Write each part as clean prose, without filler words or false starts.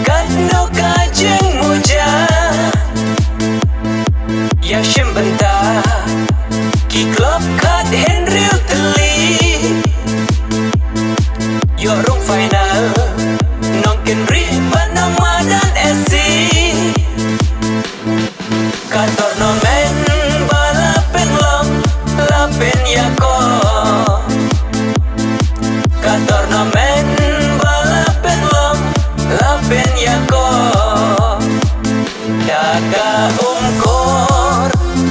Cắt nô ca chênh mùa cha Ya shim benta Ki klop kat henriu teli Yo rung final Nong kenri panang madan esi Kantor nomen balapen long Lapen yako Kantor nomen balapen long Lapen yako Daga umkor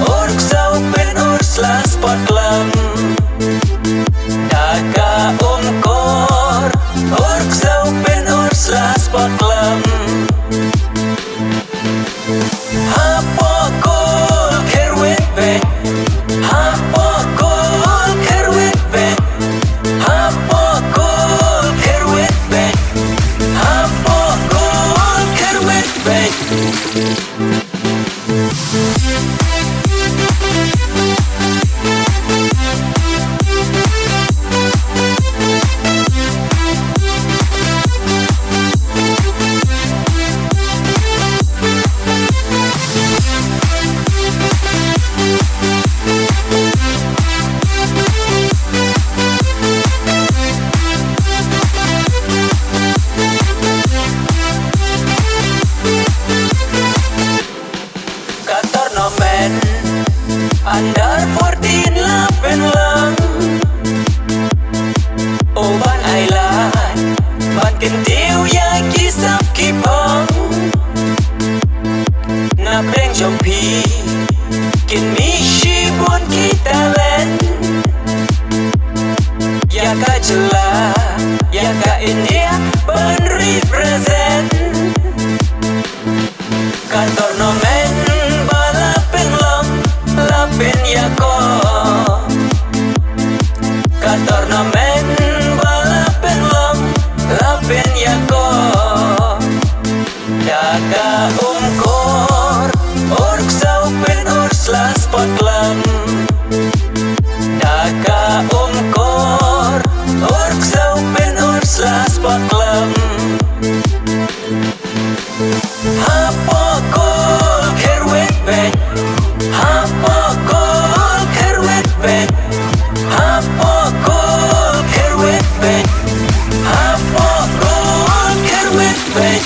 Ork saupen ursla spot lam Daga umkor Ork saupen ursla spot lam Hapokol kerwet bek Hapokol kerwet bek Hapokol kerwet bek Hapokol kerwet bek Kantor nomen Andar 14 lapen lang Oban Island Ban kentiu ya kisap kipang Napreng jompi Kin mishi bon kita len Ya ka jela Ya ka India Ban represent Kantor nomen balapen long Lapen yako Kantor nomen balapen long Lapen yako Daga umkor Ork saupen ursla spot lam Daga umkor Ork saupen ursla spot lam Hapokol kerwet bek Hapokol kerwet bek Hapokol kerwet bek Hapokol kerwet bek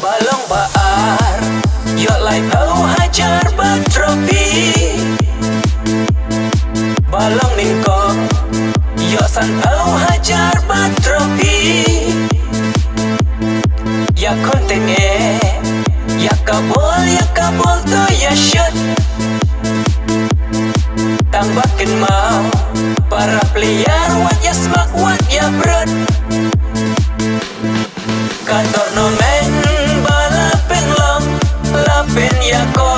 Balong baar Yuk lai tau hajar batropi Balong ningkong Yuk san tau hajar batropi Ya kontenge Ya kabol to ya shut Tambakin mau Para player wat ya smak wat ya brot Kantor nomen balapen long Lapen yako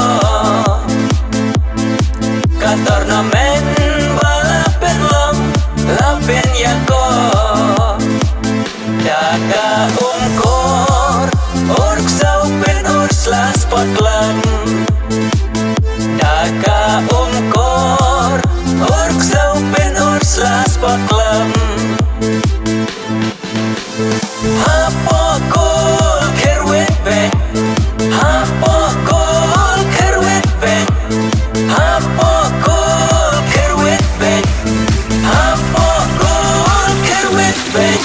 Kantor nomen balapen long Lapen yako Daga umkor Ork saupen ursla spot lam Daga umkor Ork saupen ursla spot lam Hapokol kerwet bek Hapokol kerwet bek Hapokol kerwet bek Hapokol kerwet bek